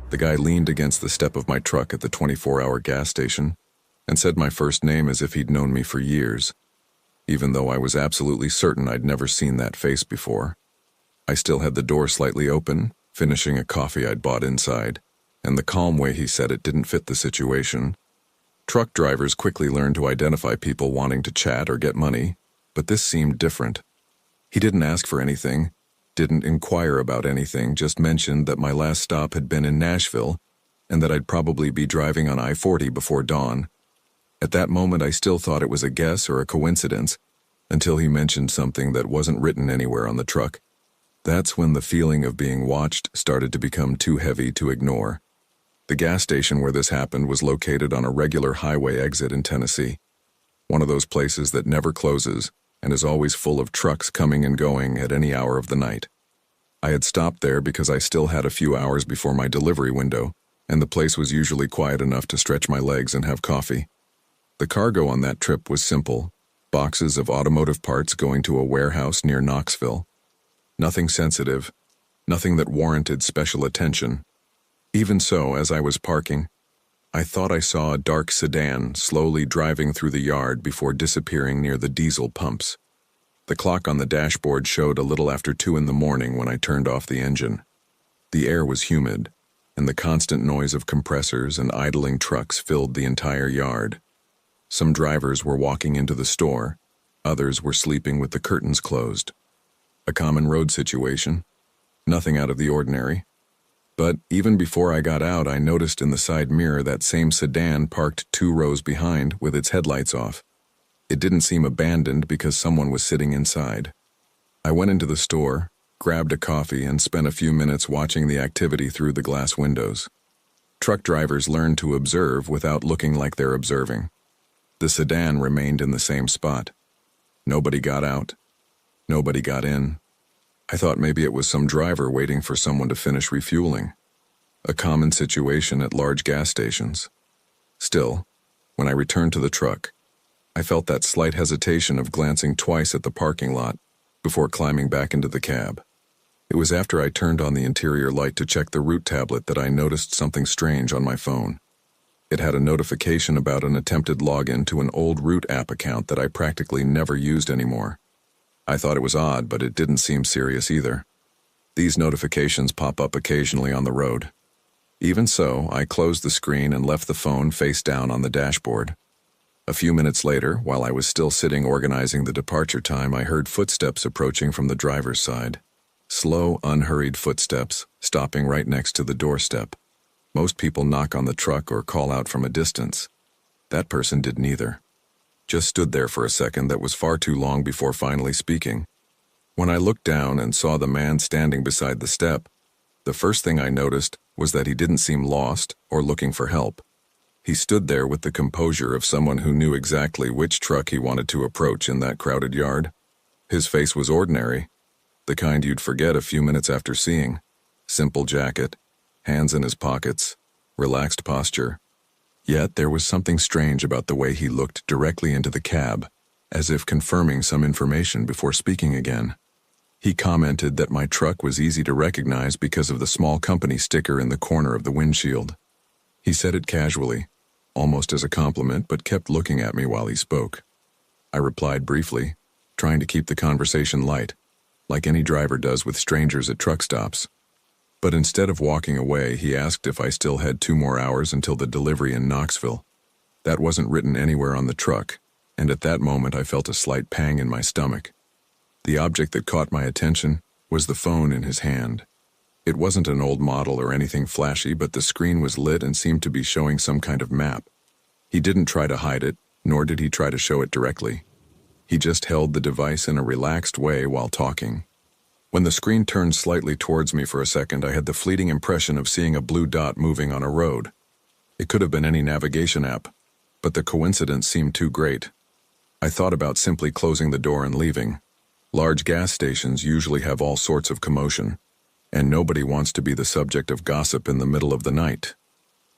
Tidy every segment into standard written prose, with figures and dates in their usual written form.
The guy leaned against the step of my truck at the 24-hour gas station and said my first name as if he'd known me for years, even though I was absolutely certain I'd never seen that face before. I still had the door slightly open, finishing a coffee I'd bought inside, and the calm way he said it didn't fit the situation. Truck drivers quickly learn to identify people wanting to chat or get money, but this seemed different. He didn't ask for anything, didn't inquire about anything, just mentioned that my last stop had been in Nashville and that I'd probably be driving on I-40 before dawn. At that moment, I still thought it was a guess or a coincidence until he mentioned something that wasn't written anywhere on the truck. That's when the feeling of being watched started to become too heavy to ignore. The gas station where this happened was located on a regular highway exit in Tennessee, one of those places that never closes and is always full of trucks coming and going at any hour of the night. I had stopped there because I still had a few hours before my delivery window, and the place was usually quiet enough to stretch my legs and have coffee. The cargo on that trip was simple: boxes of automotive parts going to a warehouse near Knoxville. Nothing sensitive, nothing that warranted special attention. Even so, as I was parking, I thought I saw a dark sedan slowly driving through the yard before disappearing near the diesel pumps. The clock on the dashboard showed a little after 2 in the morning when I turned off the engine. The air was humid, and the constant noise of compressors and idling trucks filled the entire yard. Some drivers were walking into the store, others were sleeping with the curtains closed. A common road situation, nothing out of the ordinary. But even before I got out, I noticed in the side mirror that same sedan parked 2 rows behind with its headlights off. It didn't seem abandoned because someone was sitting inside. I went into the store, grabbed a coffee, and spent a few minutes watching the activity through the glass windows. Truck drivers learn to observe without looking like they're observing. The sedan remained in the same spot. Nobody got out. Nobody got in. I thought maybe it was some driver waiting for someone to finish refueling. A common situation at large gas stations. Still, when I returned to the truck, I felt that slight hesitation of glancing twice at the parking lot before climbing back into the cab. It was after I turned on the interior light to check the route tablet that I noticed something strange on my phone. It had a notification about an attempted login to an old Root app account that I practically never used anymore. I thought it was odd, but it didn't seem serious either. These notifications pop up occasionally on the road. Even so, I closed the screen and left the phone face down on the dashboard. A few minutes later, while I was still sitting organizing the departure time, I heard footsteps approaching from the driver's side. Slow, unhurried footsteps, stopping right next to the doorstep. Most people knock on the truck or call out from a distance. That person didn't either. Just stood there for a second that was far too long before finally speaking. When I looked down and saw the man standing beside the step, the first thing I noticed was that he didn't seem lost or looking for help. He stood there with the composure of someone who knew exactly which truck he wanted to approach in that crowded yard. His face was ordinary, the kind you'd forget a few minutes after seeing. Simple jacket, hands in his pockets, relaxed posture. Yet there was something strange about the way he looked directly into the cab, as if confirming some information before speaking again. He commented that my truck was easy to recognize because of the small company sticker in the corner of the windshield. He said it casually, almost as a compliment, but kept looking at me while he spoke. I replied briefly, trying to keep the conversation light, like any driver does with strangers at truck stops. But instead of walking away, he asked if I still had 2 more hours until the delivery in Knoxville. That wasn't written anywhere on the truck, and at that moment I felt a slight pang in my stomach. The object that caught my attention was the phone in his hand. It wasn't an old model or anything flashy, but the screen was lit and seemed to be showing some kind of map. He didn't try to hide it, nor did he try to show it directly. He just held the device in a relaxed way while talking. When the screen turned slightly towards me for a second, I had the fleeting impression of seeing a blue dot moving on a road. It could have been any navigation app, but the coincidence seemed too great. I thought about simply closing the door and leaving. Large gas stations usually have all sorts of commotion, and nobody wants to be the subject of gossip in the middle of the night.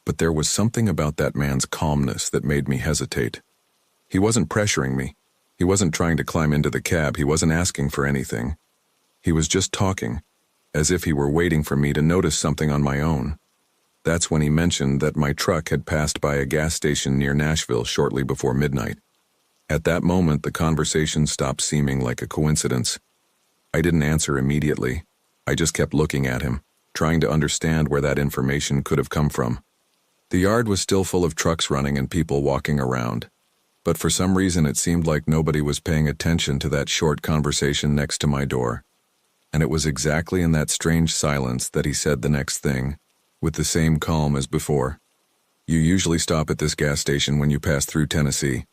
But there was something about that man's calmness that made me hesitate. He wasn't pressuring me. He wasn't trying to climb into the cab. He wasn't asking for anything. He was just talking, as if he were waiting for me to notice something on my own. That's when he mentioned that my truck had passed by a gas station near Nashville shortly before midnight. At that moment, the conversation stopped seeming like a coincidence. I didn't answer immediately. I just kept looking at him, trying to understand where that information could have come from. The yard was still full of trucks running and people walking around, but for some reason it seemed like nobody was paying attention to that short conversation next to my door. And it was exactly in that strange silence that he said the next thing, with the same calm as before. "You usually stop at this gas station when you pass through Tennessee."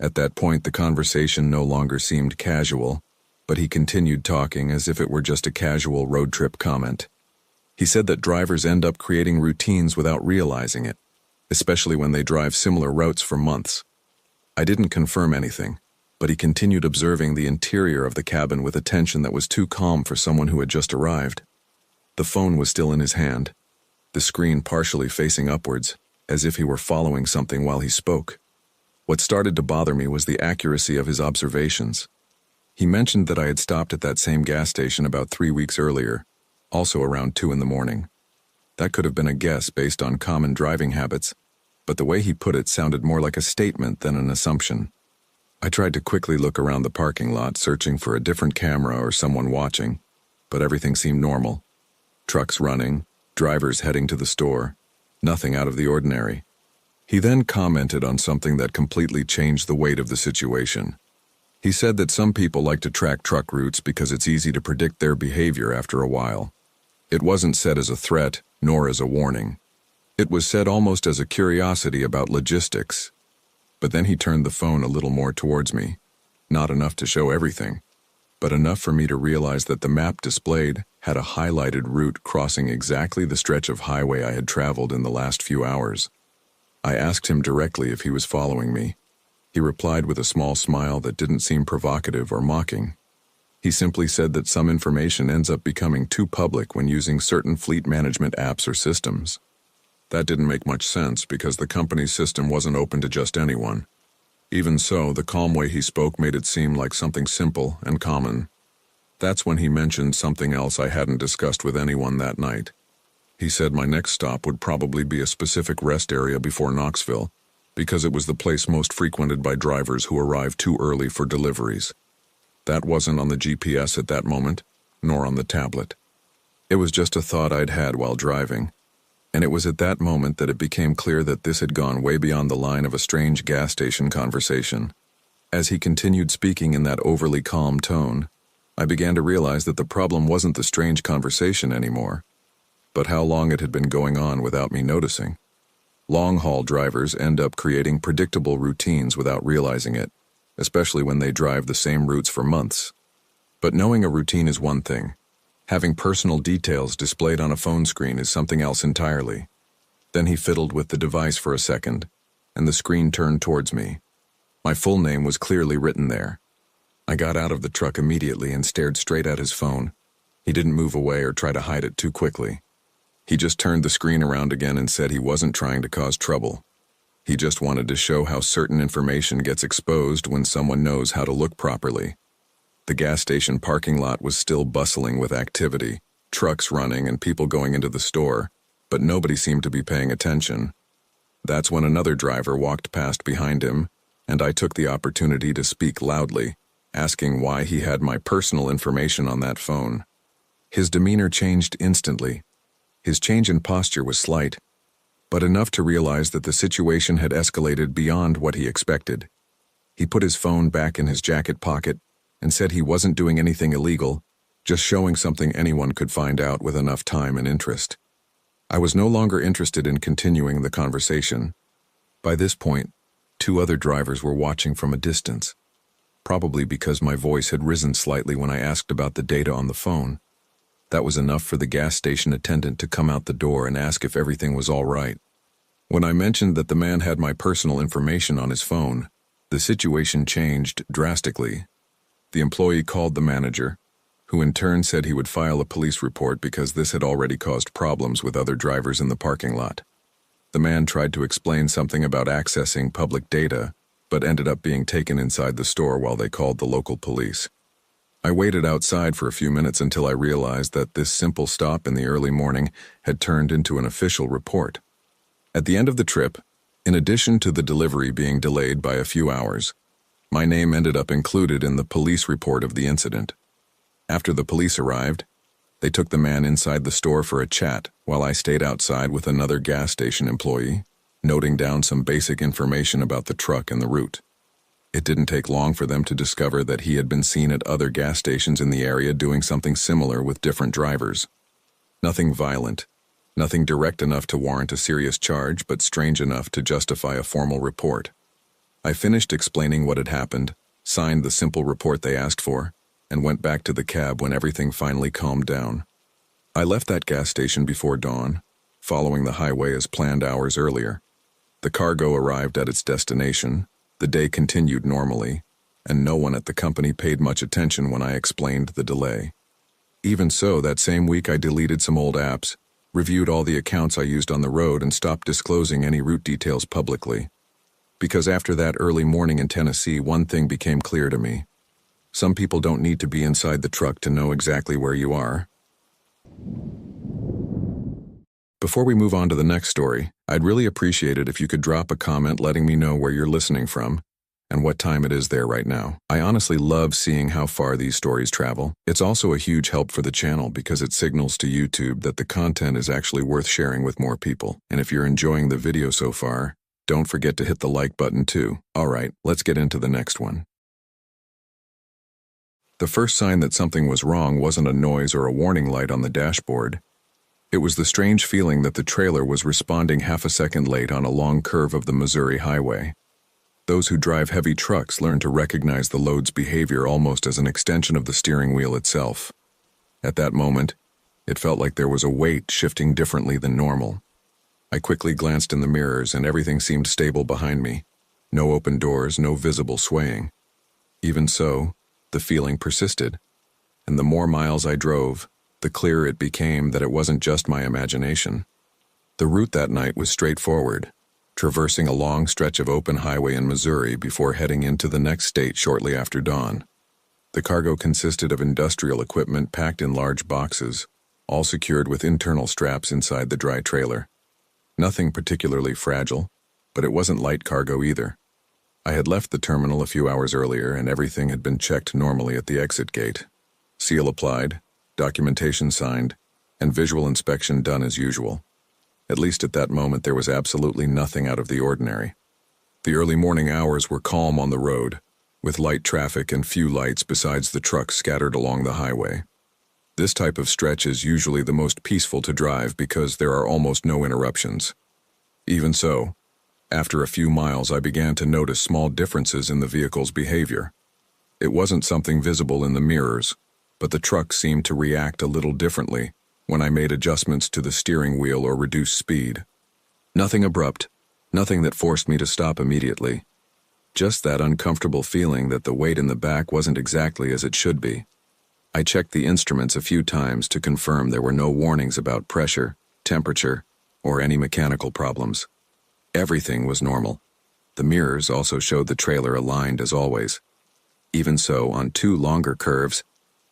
At that point, the conversation no longer seemed casual, but he continued talking as if it were just a casual road trip comment. He said that drivers end up creating routines without realizing it, especially when they drive similar routes for months. I didn't confirm anything, but he continued observing the interior of the cabin with attention that was too calm for someone who had just arrived. The phone was still in his hand, the screen partially facing upwards, as if he were following something while he spoke. What started to bother me was the accuracy of his observations. He mentioned that I had stopped at that same gas station about 3 weeks earlier, also around 2 in the morning. That could have been a guess based on common driving habits, but the way he put it sounded more like a statement than an assumption. I tried to quickly look around the parking lot, searching for a different camera or someone watching, but everything seemed normal. Trucks running, drivers heading to the store, nothing out of the ordinary. He then commented on something that completely changed the weight of the situation. He said that some people like to track truck routes because it's easy to predict their behavior after a while. It wasn't said as a threat, nor as a warning. It was said almost as a curiosity about logistics. But then he turned the phone a little more towards me. Not enough to show everything, but enough for me to realize that the map displayed had a highlighted route crossing exactly the stretch of highway I had traveled in the last few hours. I asked him directly if he was following me. He replied with a small smile that didn't seem provocative or mocking. He simply said that some information ends up becoming too public when using certain fleet management apps or systems. That didn't make much sense because the company's system wasn't open to just anyone. Even so, the calm way he spoke made it seem like something simple and common. That's when he mentioned something else I hadn't discussed with anyone that night. He said my next stop would probably be a specific rest area before Knoxville, because it was the place most frequented by drivers who arrived too early for deliveries. That wasn't on the GPS at that moment, nor on the tablet. It was just a thought I'd had while driving, and it was at that moment that it became clear that this had gone way beyond the line of a strange gas station conversation. As he continued speaking in that overly calm tone, I began to realize that the problem wasn't the strange conversation anymore, but how long it had been going on without me noticing. Long-haul drivers end up creating predictable routines without realizing it, especially when they drive the same routes for months. But knowing a routine is one thing. Having personal details displayed on a phone screen is something else entirely. Then he fiddled with the device for a second, and the screen turned towards me. My full name was clearly written there. I got out of the truck immediately and stared straight at his phone. He didn't move away or try to hide it too quickly. He just turned the screen around again and said he wasn't trying to cause trouble. He just wanted to show how certain information gets exposed when someone knows how to look properly. The gas station parking lot was still bustling with activity, trucks running and people going into the store, but nobody seemed to be paying attention. That's when another driver walked past behind him, and I took the opportunity to speak loudly, asking why he had my personal information on that phone. His demeanor changed instantly. His change in posture was slight, but enough to realize that the situation had escalated beyond what he expected. He put his phone back in his jacket pocket and said he wasn't doing anything illegal, just showing something anyone could find out with enough time and interest. I was no longer interested in continuing the conversation. By this point, 2 other drivers were watching from a distance, probably because my voice had risen slightly when I asked about the data on the phone. That was enough for the gas station attendant to come out the door and ask if everything was all right. When I mentioned that the man had my personal information on his phone, the situation changed drastically. The employee called the manager, who in turn said he would file a police report because this had already caused problems with other drivers in the parking lot. The man tried to explain something about accessing public data, but ended up being taken inside the store while they called the local police. I waited outside for a few minutes until I realized that this simple stop in the early morning had turned into an official report. At the end of the trip, in addition to the delivery being delayed by a few hours, my name ended up included in the police report of the incident. After the police arrived, they took the man inside the store for a chat while I stayed outside with another gas station employee, noting down some basic information about the truck and the route. It didn't take long for them to discover that he had been seen at other gas stations in the area doing something similar with different drivers. Nothing violent, nothing direct enough to warrant a serious charge, but strange enough to justify a formal report. I finished explaining what had happened, signed the simple report they asked for, and went back to the cab when everything finally calmed down. I left that gas station before dawn, following the highway as planned hours earlier. The cargo arrived at its destination, the day continued normally, and no one at the company paid much attention when I explained the delay. Even so, that same week I deleted some old apps, reviewed all the accounts I used on the road, and stopped disclosing any route details publicly. Because after that early morning in Tennessee, one thing became clear to me. Some people don't need to be inside the truck to know exactly where you are. Before we move on to the next story, I'd really appreciate it if you could drop a comment letting me know where you're listening from and what time it is there right now. I honestly love seeing how far these stories travel. It's also a huge help for the channel because it signals to YouTube that the content is actually worth sharing with more people. And if you're enjoying the video so far, don't forget to hit the like button too. Alright, let's get into the next one. The first sign that something was wrong wasn't a noise or a warning light on the dashboard. It was the strange feeling that the trailer was responding half a second late on a long curve of the Missouri highway. Those who drive heavy trucks learn to recognize the load's behavior almost as an extension of the steering wheel itself. At that moment, it felt like there was a weight shifting differently than normal. I quickly glanced in the mirrors and everything seemed stable behind me. No open doors, no visible swaying. Even so, the feeling persisted, and the more miles I drove, the clearer it became that it wasn't just my imagination. The route that night was straightforward, traversing a long stretch of open highway in Missouri before heading into the next state shortly after dawn. The cargo consisted of industrial equipment packed in large boxes, all secured with internal straps inside the dry trailer. Nothing particularly fragile, but it wasn't light cargo either. I had left the terminal a few hours earlier and everything had been checked normally at the exit gate. Seal applied, documentation signed, and visual inspection done as usual. At least at that moment there was absolutely nothing out of the ordinary. The early morning hours were calm on the road, with light traffic and few lights besides the trucks scattered along the highway. This type of stretch is usually the most peaceful to drive because there are almost no interruptions. Even so, after a few miles I began to notice small differences in the vehicle's behavior. It wasn't something visible in the mirrors, but the truck seemed to react a little differently when I made adjustments to the steering wheel or reduced speed. Nothing abrupt, nothing that forced me to stop immediately. Just that uncomfortable feeling that the weight in the back wasn't exactly as it should be. I checked the instruments a few times to confirm there were no warnings about pressure, temperature, or any mechanical problems. Everything was normal. The mirrors also showed the trailer aligned as always. Even so, on two longer curves,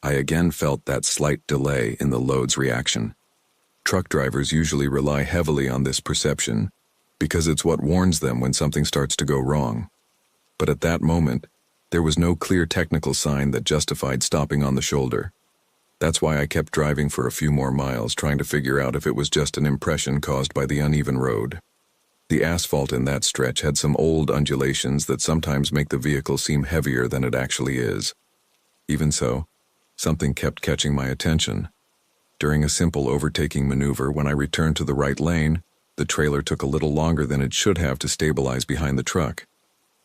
I again felt that slight delay in the load's reaction. Truck drivers usually rely heavily on this perception because it's what warns them when something starts to go wrong. But at that moment, there was no clear technical sign that justified stopping on the shoulder. That's why I kept driving for a few more miles, trying to figure out if it was just an impression caused by the uneven road. The asphalt in that stretch had some old undulations that sometimes make the vehicle seem heavier than it actually is. Even so, something kept catching my attention. During a simple overtaking maneuver, when I returned to the right lane, the trailer took a little longer than it should have to stabilize behind the truck.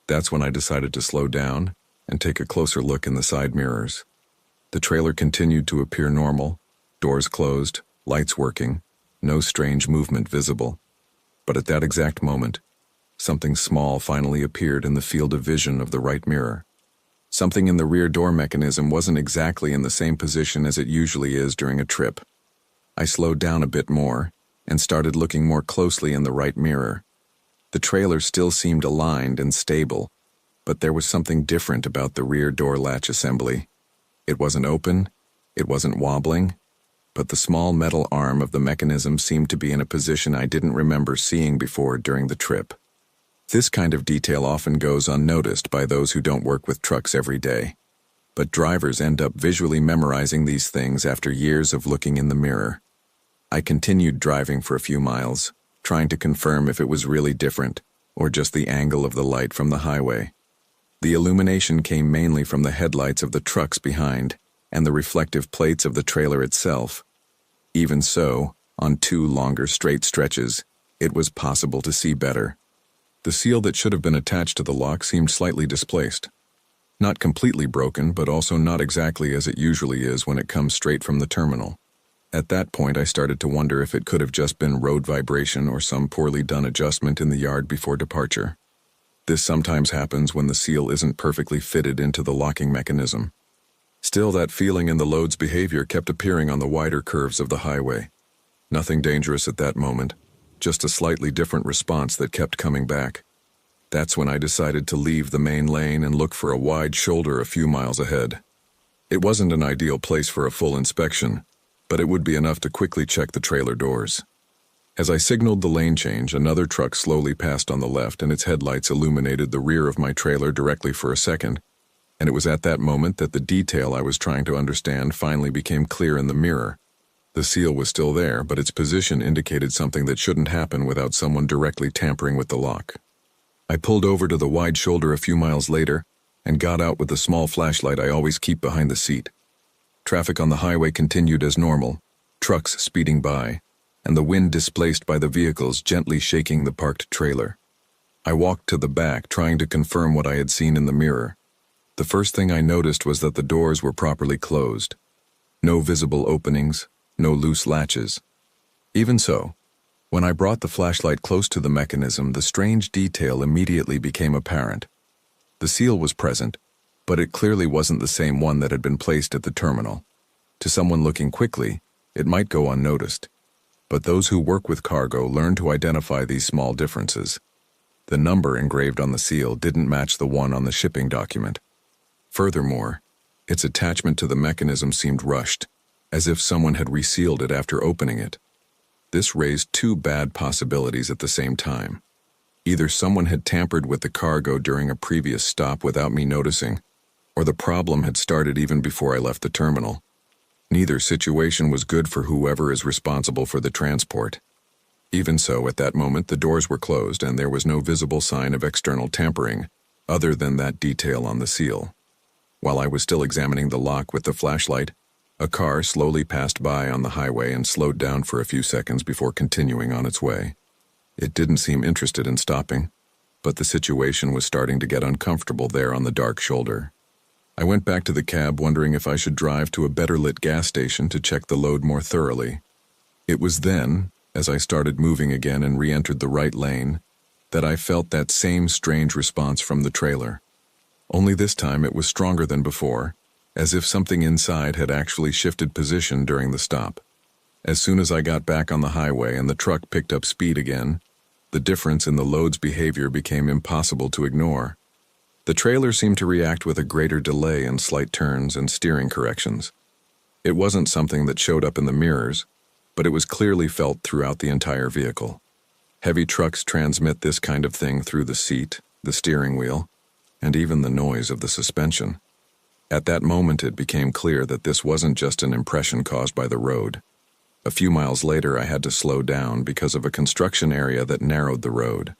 That's when I decided to slow down and take a closer look in the side mirrors. The trailer continued to appear normal, doors closed, lights working, no strange movement visible. But at that exact moment, something small finally appeared in the field of vision of the right mirror. Something in the rear door mechanism wasn't exactly in the same position as it usually is during a trip. I slowed down a bit more and started looking more closely in the right mirror. The trailer still seemed aligned and stable, but there was something different about the rear door latch assembly. It wasn't open, it wasn't wobbling, but the small metal arm of the mechanism seemed to be in a position I didn't remember seeing before during the trip. This kind of detail often goes unnoticed by those who don't work with trucks every day, but drivers end up visually memorizing these things after years of looking in the mirror. I continued driving for a few miles, trying to confirm if it was really different, or just the angle of the light from the highway. The illumination came mainly from the headlights of the trucks behind and the reflective plates of the trailer itself. Even so, on 2 longer straight stretches, it was possible to see better. The seal that should have been attached to the lock seemed slightly displaced. Not completely broken, but also not exactly as it usually is when it comes straight from the terminal. At that point, I started to wonder if it could have just been road vibration or some poorly done adjustment in the yard before departure. This sometimes happens when the seal isn't perfectly fitted into the locking mechanism. Still, that feeling in the load's behavior kept appearing on the wider curves of the highway. Nothing dangerous at that moment, just a slightly different response that kept coming back. That's when I decided to leave the main lane and look for a wide shoulder a few miles ahead. It wasn't an ideal place for a full inspection, but it would be enough to quickly check the trailer doors. As I signaled the lane change, another truck slowly passed on the left and its headlights illuminated the rear of my trailer directly for a second, and it was at that moment that the detail I was trying to understand finally became clear in the mirror. The seal was still there, but its position indicated something that shouldn't happen without someone directly tampering with the lock. I pulled over to the wide shoulder a few miles later and got out with the small flashlight I always keep behind the seat. Traffic on the highway continued as normal, trucks speeding by, and the wind displaced by the vehicles gently shaking the parked trailer. I walked to the back, trying to confirm what I had seen in the mirror. The first thing I noticed was that the doors were properly closed. No visible openings, no loose latches. Even so, when I brought the flashlight close to the mechanism, the strange detail immediately became apparent. The seal was present, but it clearly wasn't the same one that had been placed at the terminal. To someone looking quickly, it might go unnoticed, but those who work with cargo learn to identify these small differences. The number engraved on the seal didn't match the one on the shipping document. Furthermore, its attachment to the mechanism seemed rushed, as if someone had resealed it after opening it. This raised 2 bad possibilities at the same time. Either someone had tampered with the cargo during a previous stop without me noticing, or the problem had started even before I left the terminal. Neither situation was good for whoever is responsible for the transport. Even so, at that moment, the doors were closed and there was no visible sign of external tampering, other than that detail on the seal. While I was still examining the lock with the flashlight, a car slowly passed by on the highway and slowed down for a few seconds before continuing on its way. It didn't seem interested in stopping, but the situation was starting to get uncomfortable there on the dark shoulder. I went back to the cab wondering if I should drive to a better-lit gas station to check the load more thoroughly. It was then, as I started moving again and re-entered the right lane, that I felt that same strange response from the trailer. Only this time it was stronger than before, as if something inside had actually shifted position during the stop. As soon as I got back on the highway and the truck picked up speed again, the difference in the load's behavior became impossible to ignore. The trailer seemed to react with a greater delay in slight turns and steering corrections. It wasn't something that showed up in the mirrors, but it was clearly felt throughout the entire vehicle. Heavy trucks transmit this kind of thing through the seat, the steering wheel, and even the noise of the suspension. At that moment, it became clear that this wasn't just an impression caused by the road. A few miles later, I had to slow down because of a construction area that narrowed the road.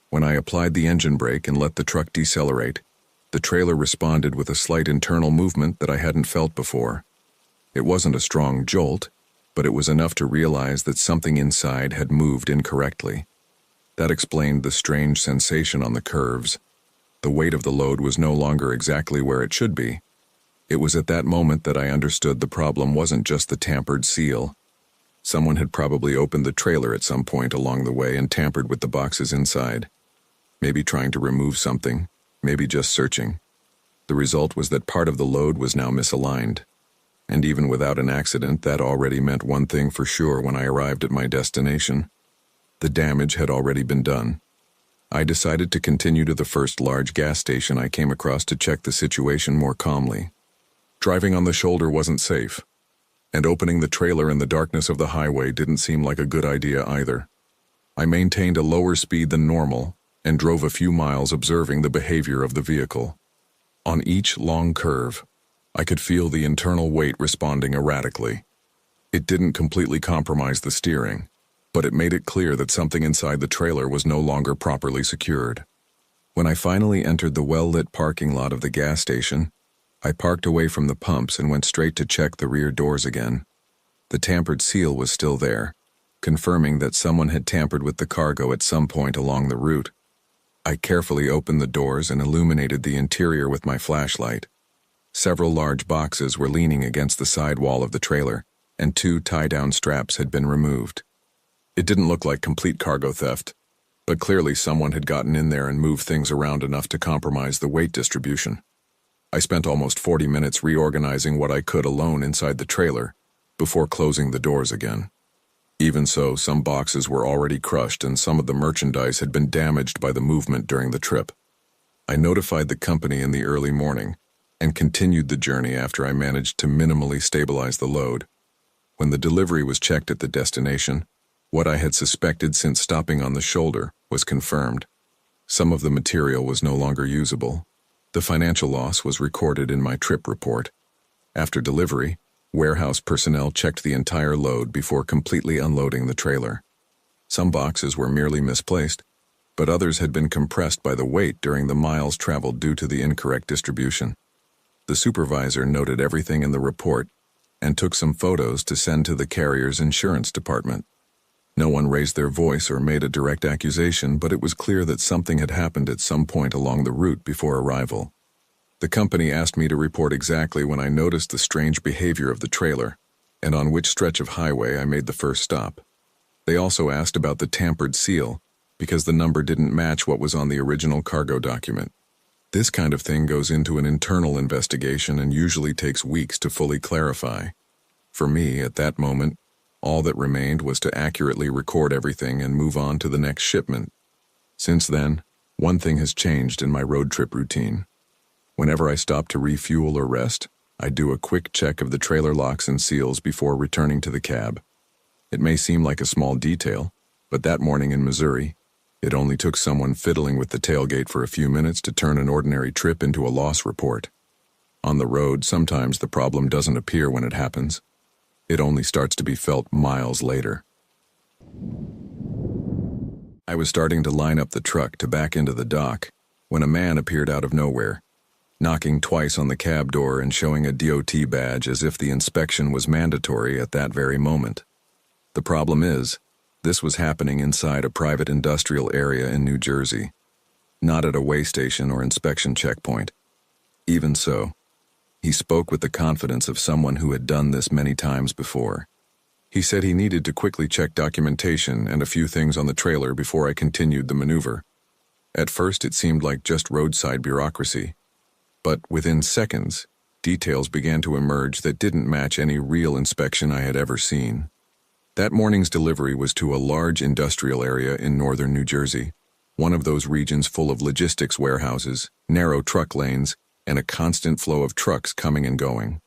When I applied the engine brake and let the truck decelerate, the trailer responded with a slight internal movement that I hadn't felt before. It wasn't a strong jolt, but it was enough to realize that something inside had moved incorrectly. That explained the strange sensation on the curves. The weight of the load was no longer exactly where it should be. It was at that moment that I understood the problem wasn't just the tampered seal. Someone had probably opened the trailer at some point along the way and tampered with the boxes inside. Maybe trying to remove something, maybe just searching. The result was that part of the load was now misaligned. And even without an accident, that already meant one thing for sure when I arrived at my destination. The damage had already been done. I decided to continue to the first large gas station I came across to check the situation more calmly. Driving on the shoulder wasn't safe, and opening the trailer in the darkness of the highway didn't seem like a good idea either. I maintained a lower speed than normal and drove a few miles observing the behavior of the vehicle. On each long curve, I could feel the internal weight responding erratically. It didn't completely compromise the steering, but it made it clear that something inside the trailer was no longer properly secured. When I finally entered the well-lit parking lot of the gas station, I parked away from the pumps and went straight to check the rear doors again. The tampered seal was still there, confirming that someone had tampered with the cargo at some point along the route. I carefully opened the doors and illuminated the interior with my flashlight. Several large boxes were leaning against the side wall of the trailer, and 2 tie-down straps had been removed. It didn't look like complete cargo theft, but clearly someone had gotten in there and moved things around enough to compromise the weight distribution. I spent almost 40 minutes reorganizing what I could alone inside the trailer before closing the doors again. Even so, some boxes were already crushed and some of the merchandise had been damaged by the movement during the trip. I notified the company in the early morning and continued the journey after I managed to minimally stabilize the load. When the delivery was checked at the destination, what I had suspected since stopping on the shoulder was confirmed. Some of the material was no longer usable. The financial loss was recorded in my trip report. After delivery, warehouse personnel checked the entire load before completely unloading the trailer. Some boxes were merely misplaced, but others had been compressed by the weight during the miles traveled due to the incorrect distribution. The supervisor noted everything in the report and took some photos to send to the carrier's insurance department. No one raised their voice or made a direct accusation, but it was clear that something had happened at some point along the route before arrival. The company asked me to report exactly when I noticed the strange behavior of the trailer and on which stretch of highway I made the first stop. They also asked about the tampered seal because the number didn't match what was on the original cargo document. This kind of thing goes into an internal investigation and usually takes weeks to fully clarify. For me, at that moment, all that remained was to accurately record everything and move on to the next shipment. Since then, one thing has changed in my road trip routine. Whenever I stop to refuel or rest, I do a quick check of the trailer locks and seals before returning to the cab. It may seem like a small detail, but that morning in Missouri, it only took someone fiddling with the tailgate for a few minutes to turn an ordinary trip into a loss report. On the road, sometimes the problem doesn't appear when it happens. It only starts to be felt miles later. I was starting to line up the truck to back into the dock when a man appeared out of nowhere, knocking twice on the cab door and showing a DOT badge as if the inspection was mandatory at that very moment. The problem is, this was happening inside a private industrial area in New Jersey, not at a weigh station or inspection checkpoint. Even so, he spoke with the confidence of someone who had done this many times before. He said he needed to quickly check documentation and a few things on the trailer before I continued the maneuver. At first, it seemed like just roadside bureaucracy. But within seconds, details began to emerge that didn't match any real inspection I had ever seen. That morning's delivery was to a large industrial area in northern New Jersey, one of those regions full of logistics warehouses, narrow truck lanes, and a constant flow of trucks coming and going.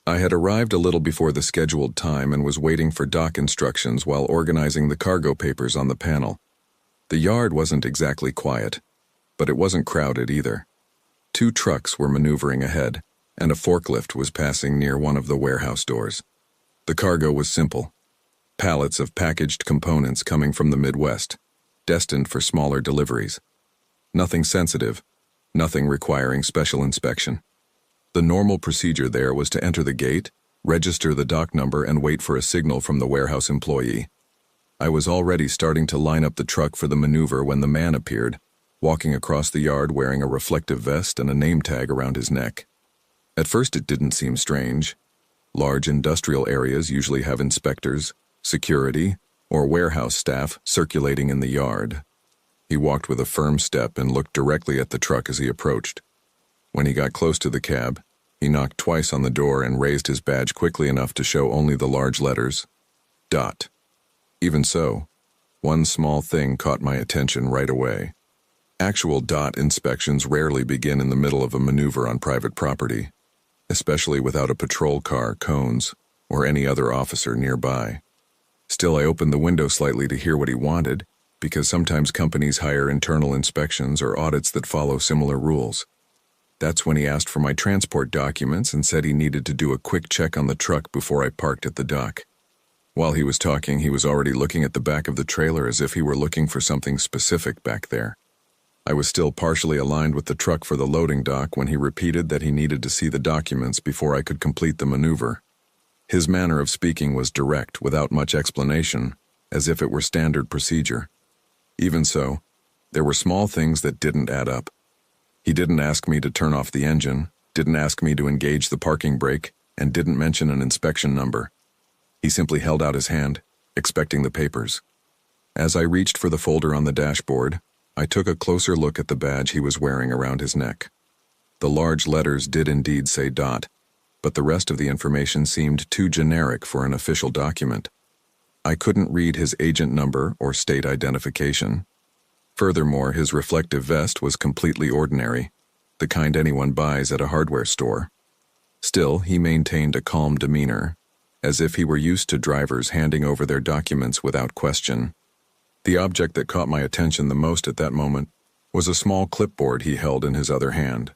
I had arrived a little before the scheduled time and was waiting for dock instructions while organizing the cargo papers on the panel. The yard wasn't exactly quiet, but it wasn't crowded either. 2 trucks were maneuvering ahead, and a forklift was passing near one of the warehouse doors. The cargo was simple: pallets of packaged components coming from the Midwest, destined for smaller deliveries. Nothing sensitive, nothing requiring special inspection. The normal procedure there was to enter the gate, register the dock number, and wait for a signal from the warehouse employee. I was already starting to line up the truck for the maneuver when the man appeared, walking across the yard wearing a reflective vest and a name tag around his neck. At first it didn't seem strange. Large industrial areas usually have inspectors, security, or warehouse staff circulating in the yard. He walked with a firm step and looked directly at the truck as he approached. When he got close to the cab, he knocked twice on the door and raised his badge quickly enough to show only the large letters, DOT. Even so, one small thing caught my attention right away. Actual DOT inspections rarely begin in the middle of a maneuver on private property. especially without a patrol car, cones, or any other officer nearby. Still, I opened the window slightly to hear what he wanted, because sometimes companies hire internal inspections or audits that follow similar rules. That's when he asked for my transport documents and said he needed to do a quick check on the truck before I parked at the dock. While he was talking, he was already looking at the back of the trailer as if he were looking for something specific back there. I was still partially aligned with the truck for the loading dock when he repeated that he needed to see the documents before I could complete the maneuver. His manner of speaking was direct, without much explanation, as if it were standard procedure. Even so, there were small things that didn't add up. He didn't ask me to turn off the engine, didn't ask me to engage the parking brake, and didn't mention an inspection number. He simply held out his hand, expecting the papers. As I reached for the folder on the dashboard, I took a closer look at the badge he was wearing around his neck. The large letters did indeed say DOT, but the rest of the information seemed too generic for an official document. I couldn't read his agent number or state identification. Furthermore, his reflective vest was completely ordinary, the kind anyone buys at a hardware store. Still, he maintained a calm demeanor, as if he were used to drivers handing over their documents without question. The object that caught my attention the most at that moment was a small clipboard he held in his other hand.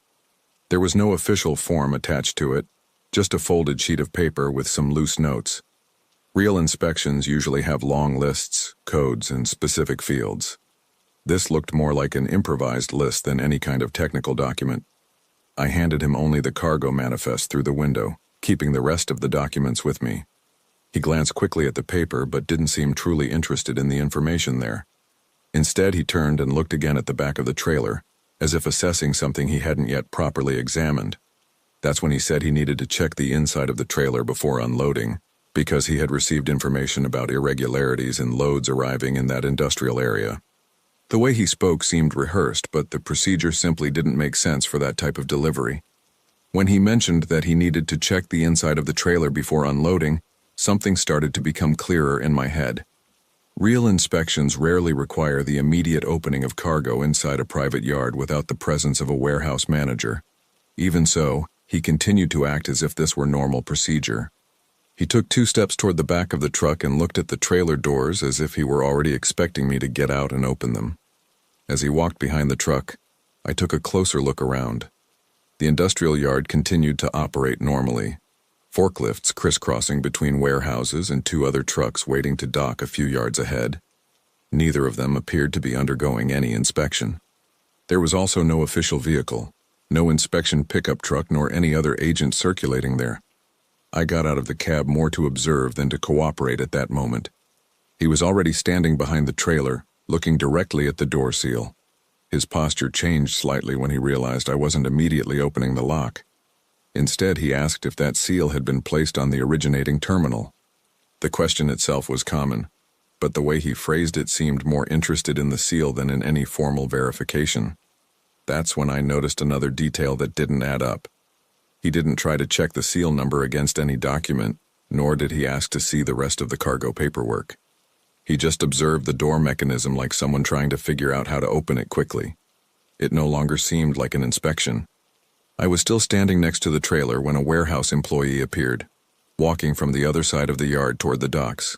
There was no official form attached to it, just a folded sheet of paper with some loose notes. Real inspections usually have long lists, codes, and specific fields. This looked more like an improvised list than any kind of technical document. I handed him only the cargo manifest through the window, keeping the rest of the documents with me. He glanced quickly at the paper but didn't seem truly interested in the information there. Instead, he turned and looked again at the back of the trailer, as if assessing something he hadn't yet properly examined. That's when he said he needed to check the inside of the trailer before unloading, because he had received information about irregularities in loads arriving in that industrial area. The way he spoke seemed rehearsed, but the procedure simply didn't make sense for that type of delivery. When he mentioned that he needed to check the inside of the trailer before unloading, something started to become clearer in my head. Real inspections rarely require the immediate opening of cargo inside a private yard without the presence of a warehouse manager. Even so, he continued to act as if this were normal procedure. He took 2 steps toward the back of the truck and looked at the trailer doors as if he were already expecting me to get out and open them. As he walked behind the truck, I took a closer look around. The industrial yard continued to operate normally. Forklifts crisscrossing between warehouses and 2 other trucks waiting to dock a few yards ahead. Neither of them appeared to be undergoing any inspection. There was also no official vehicle, no inspection pickup truck nor any other agent circulating there. I got out of the cab more to observe than to cooperate at that moment. He was already standing behind the trailer, looking directly at the door seal. His posture changed slightly when he realized I wasn't immediately opening the lock. Instead, he asked if that seal had been placed on the originating terminal. The question itself was common, but the way he phrased it seemed more interested in the seal than in any formal verification. That's when I noticed another detail that didn't add up. He didn't try to check the seal number against any document, nor did he ask to see the rest of the cargo paperwork. He just observed the door mechanism like someone trying to figure out how to open it quickly. It no longer seemed like an inspection. I was still standing next to the trailer when a warehouse employee appeared, walking from the other side of the yard toward the docks.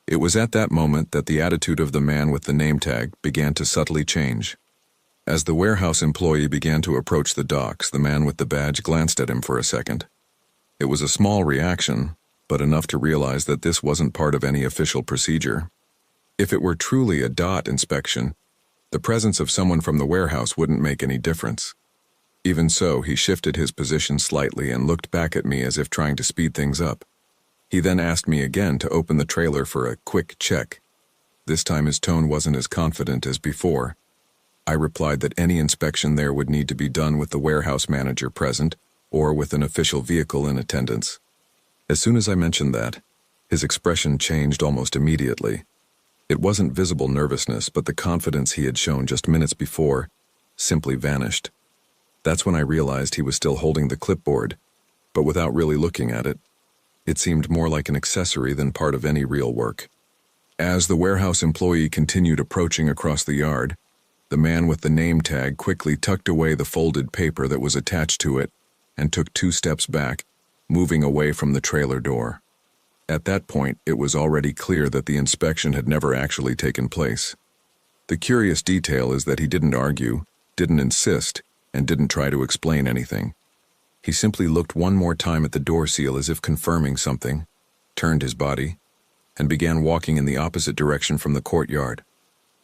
It was at that moment that the attitude of the man with the name tag began to subtly change. As the warehouse employee began to approach the docks, the man with the badge glanced at him for a second. It was a small reaction, but enough to realize that this wasn't part of any official procedure. If it were truly a DOT inspection, the presence of someone from the warehouse wouldn't make any difference. Even so, he shifted his position slightly and looked back at me as if trying to speed things up. He then asked me again to open the trailer for a quick check. This time his tone wasn't as confident as before. I replied that any inspection there would need to be done with the warehouse manager present or with an official vehicle in attendance. As soon as I mentioned that, his expression changed almost immediately. It wasn't visible nervousness, but the confidence he had shown just minutes before simply vanished. That's when I realized he was still holding the clipboard, but without really looking at it. It seemed more like an accessory than part of any real work. As the warehouse employee continued approaching across the yard, the man with the name tag quickly tucked away the folded paper that was attached to it and took 2 steps back, moving away from the trailer door. At that point, it was already clear that the inspection had never actually taken place. The curious detail is that he didn't argue, didn't insist, and didn't try to explain anything. He simply looked one more time at the door seal as if confirming something, turned his body, and began walking in the opposite direction from the courtyard.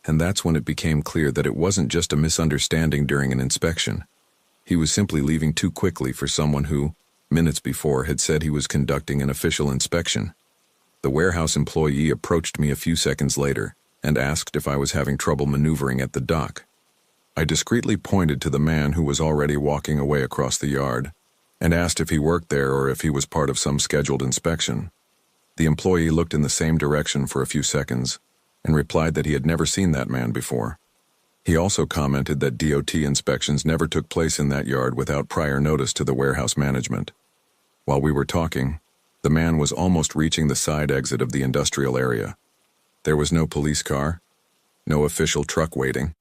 And that's when it became clear that it wasn't just a misunderstanding during an inspection. He was simply leaving too quickly for someone who, minutes before, had said he was conducting an official inspection. The warehouse employee approached me a few seconds later and asked if I was having trouble maneuvering at the dock. I discreetly pointed to the man who was already walking away across the yard and asked if he worked there or if he was part of some scheduled inspection. The employee looked in the same direction for a few seconds and replied that he had never seen that man before. He also commented that DOT inspections never took place in that yard without prior notice to the warehouse management. While we were talking, the man was almost reaching the side exit of the industrial area. There was no police car, no official truck waiting,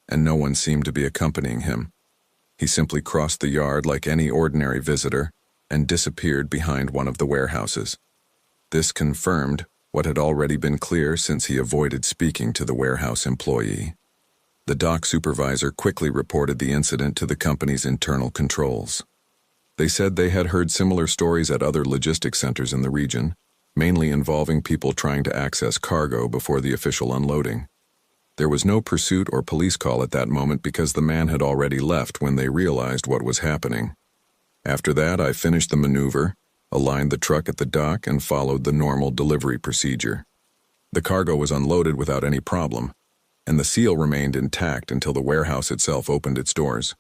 and no one seemed to be accompanying him. He simply crossed the yard like any ordinary visitor and disappeared behind one of the warehouses. This confirmed what had already been clear since he avoided speaking to the warehouse employee. The dock supervisor quickly reported the incident to the company's internal controls. They said they had heard similar stories at other logistics centers in the region, mainly involving people trying to access cargo before the official unloading. There was no pursuit or police call at that moment because the man had already left when they realized what was happening. After that, I finished the maneuver, aligned the truck at the dock, and followed the normal delivery procedure. The cargo was unloaded without any problem, and the seal remained intact until the warehouse itself opened its doors.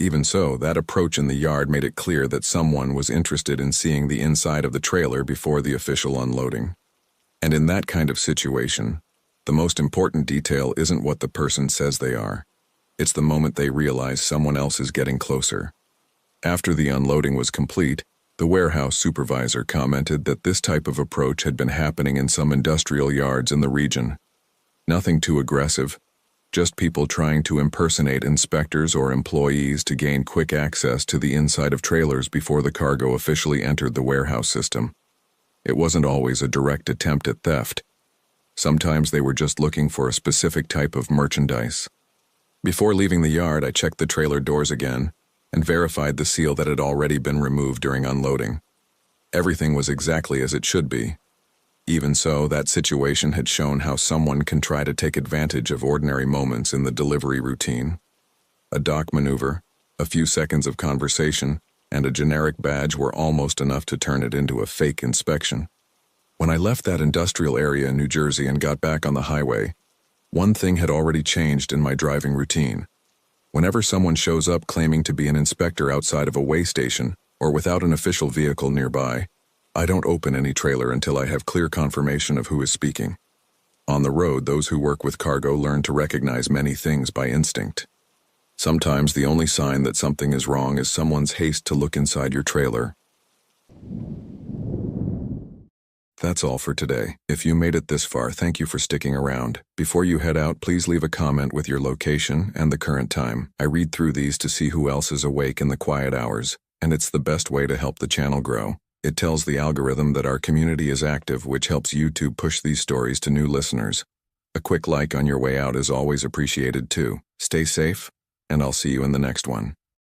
Even so, that approach in the yard made it clear that someone was interested in seeing the inside of the trailer before the official unloading. And in that kind of situation, the most important detail isn't what the person says they are. It's the moment they realize someone else is getting closer. After the unloading was complete, the warehouse supervisor commented that this type of approach had been happening in some industrial yards in the region. Nothing too aggressive, just people trying to impersonate inspectors or employees to gain quick access to the inside of trailers before the cargo officially entered the warehouse system. It wasn't always a direct attempt at theft. Sometimes they were just looking for a specific type of merchandise. Before leaving the yard, I checked the trailer doors again and verified the seal that had already been removed during unloading. Everything was exactly as it should be. Even so, that situation had shown how someone can try to take advantage of ordinary moments in the delivery routine. A dock maneuver, a few seconds of conversation, and a generic badge were almost enough to turn it into a fake inspection. When I left that industrial area in New Jersey and got back on the highway, one thing had already changed in my driving routine. Whenever someone shows up claiming to be an inspector outside of a weigh station or without an official vehicle nearby, I don't open any trailer until I have clear confirmation of who is speaking. On the road, those who work with cargo learn to recognize many things by instinct. Sometimes the only sign that something is wrong is someone's haste to look inside your trailer. That's all for today. If you made it this far, thank you for sticking around. Before you head out, please leave a comment with your location and the current time. I read through these to see who else is awake in the quiet hours, and it's the best way to help the channel grow. It tells the algorithm that our community is active, which helps YouTube push these stories to new listeners. A quick like on your way out is always appreciated too. Stay safe, and I'll see you in the next one.